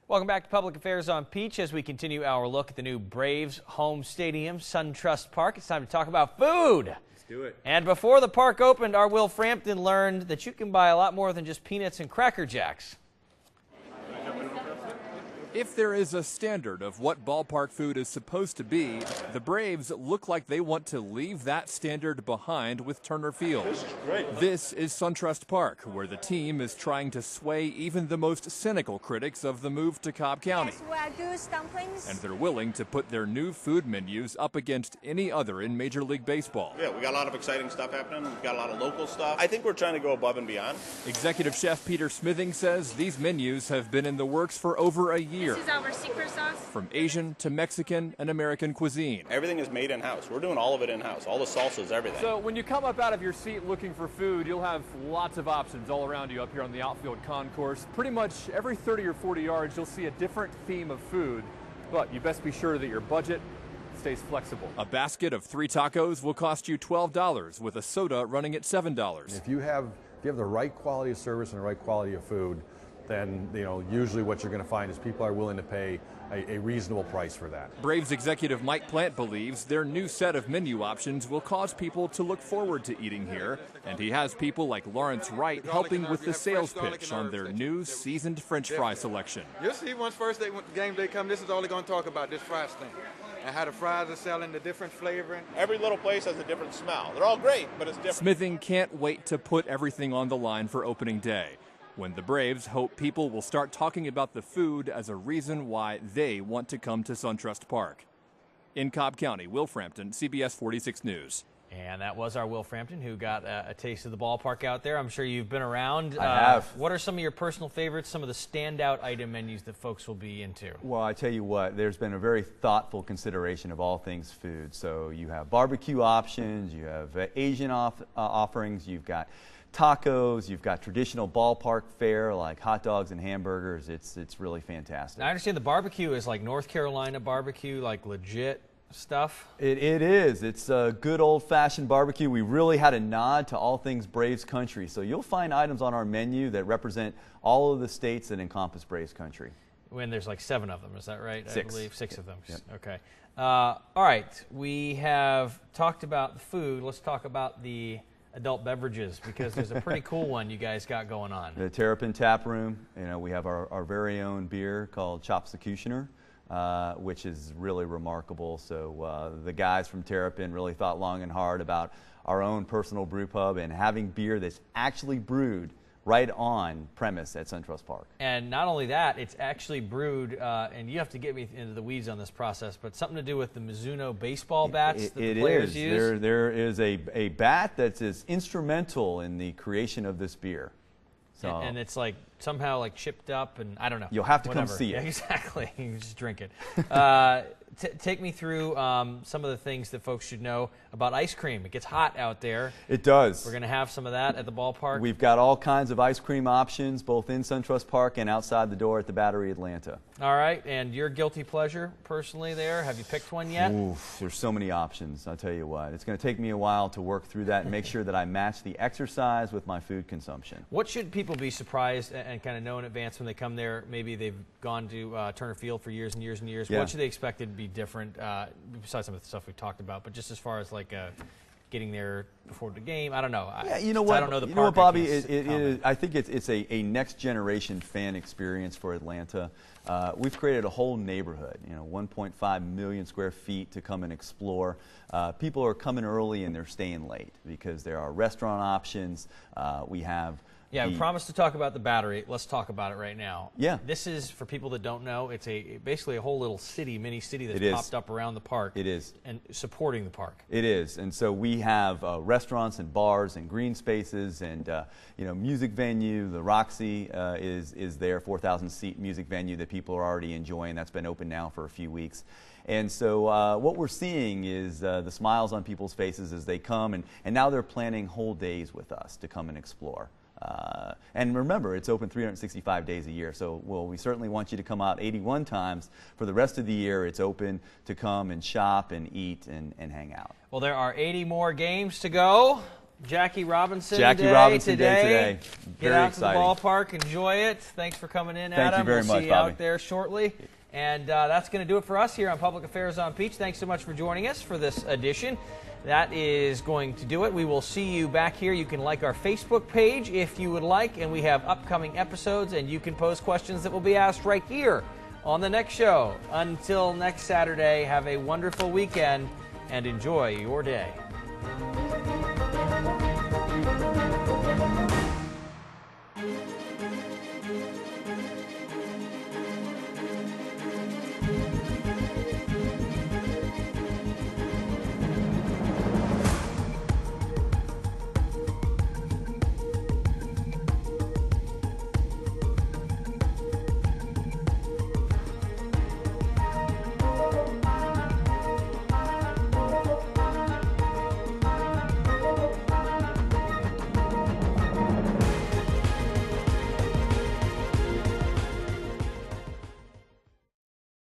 Welcome back to Public Affairs on Peach as we continue our look at the new Braves home stadium, Suntrust Park. It's time to talk about food. Let's do it. And before the park opened, our Will Frampton learned that you can buy a lot more than just peanuts and Cracker Jacks. If there is a standard of what ballpark food is supposed to be, the Braves look like they want to leave that standard behind with Turner Field. This is great. This is Suntrust Park, where the team is trying to sway even the most cynical critics of the move to Cobb County. Yes, dumplings. And they're willing to put their new food menus up against any other in Major League Baseball. Yeah, we got a lot of exciting stuff happening. We've got a lot of local stuff. I think we're trying to go above and beyond. Executive Chef Peter Smithing says these menus have been in the works for over a year. This is our secret sauce. From Asian to Mexican and American cuisine. Everything is made in-house. We're doing all of it in-house. All the salsas, everything. So when you come up out of your seat looking for food, you'll have lots of options all around you up here on the outfield concourse. Pretty much every 30 or 40 yards, you'll see a different theme of food. But you best be sure that your budget stays flexible. A basket of 3 tacos will cost you $12, with a soda running at $7. If you have the right quality of service and the right quality of food, then usually what you're going to find is people are willing to pay a reasonable price for that. Braves executive Mike Plant believes their new set of menu options will cause people to look forward to eating here, and he has people like Lawrence Wright helping with the sales pitch on their new seasoned French fry selection. You'll see once game day come, this is all they're going to talk about, this fries thing. And how the fries are selling, the different flavoring. Every little place has a different smell. They're all great, but it's different. Smithing can't wait to put everything on the line for opening day, when the Braves hope people will start talking about the food as a reason why they want to come to Suntrust Park. In Cobb County, Will Frampton, CBS 46 News. And that was our Will Frampton, who got a taste of the ballpark out there. I'm sure you've been around. I have. What are some of your personal favorites, some of the standout item menus that folks will be into? Well, I tell you what, there's been a very thoughtful consideration of all things food. So you have barbecue options, you have Asian offerings, you've got tacos, you've got traditional ballpark fare like hot dogs and hamburgers. It's really fantastic. Now, I understand the barbecue is like North Carolina barbecue, like legit stuff. It is. It's a good old-fashioned barbecue. We really had a nod to all things Braves country. So you'll find items on our menu that represent all of the states that encompass Braves country. When there's like 7 of them, is that right? 6. I believe 6 of them. Yep. Okay. All right. We have talked about the food. Let's talk about the adult beverages, because there's a pretty cool one you guys got going on. The Terrapin Tap Room, we have our very own beer called Chopsecutioner, which is really remarkable. So the guys from Terrapin really thought long and hard about our own personal brew pub and having beer that's actually brewed right on premise at Suntrust Park. And not only that, it's actually brewed, and you have to get me into the weeds on this process, but something to do with the Mizuno baseball bats that the players use? There is a bat that's instrumental in the creation of this beer. So, and it's like somehow like chipped up, and I don't know. You'll have to come see it. Yeah, exactly. You can just drink it. Take me through some of the things that folks should know about ice cream. It gets hot out there. It does. We're going to have some of that at the ballpark. We've got all kinds of ice cream options, both in Suntrust Park and outside the door at the Battery Atlanta. All right. And your guilty pleasure, personally, there? Have you picked one yet? Oof, there's so many options. I'll tell you what. It's going to take me a while to work through that and make sure that I match the exercise with my food consumption. What should people be surprised and kind of know in advance when they come there? Maybe they've gone to Turner Field for years and years and years. Yeah. What should they expect to be different, besides some of the stuff we've talked about, but just as far as like getting there before the game? I don't know. Yeah, you know what? I don't know the you park. know what, Bobby? I think it's a next generation fan experience for Atlanta. We've created a whole neighborhood, 1.5 million square feet to come and explore. People are coming early and they're staying late because there are restaurant options. We have. Yeah, we promised to talk about the Battery. Let's talk about it right now. Yeah. This is, for people that don't know, it's basically a whole little mini city that's popped up around the park. It is. And supporting the park. It is. And so we have restaurants and bars and green spaces and, music venue. The Roxy is there, 4,000-seat music venue that people are already enjoying. That's been open now for a few weeks. And so what we're seeing is the smiles on people's faces as they come, and now they're planning whole days with us to come and explore. And remember, it's open 365 days a year, so we certainly want you to come out 81 times. For the rest of the year, it's open to come and shop and eat and hang out. Well, there are 80 more games to go. Jackie Robinson Jackie Day Robinson today. Day today. Get Very out exciting. to the ballpark. Enjoy it. Thanks for coming in, Adam. Thank you very we'll much, see you Bobby. out there shortly. And that's going to do it for us here on Public Affairs on Peach. Thanks so much for joining us for this edition. That is going to do it. We will see you back here. You can like our Facebook page if you would like, and we have upcoming episodes, and you can pose questions that will be asked right here on the next show. Until next Saturday, have a wonderful weekend and enjoy your day.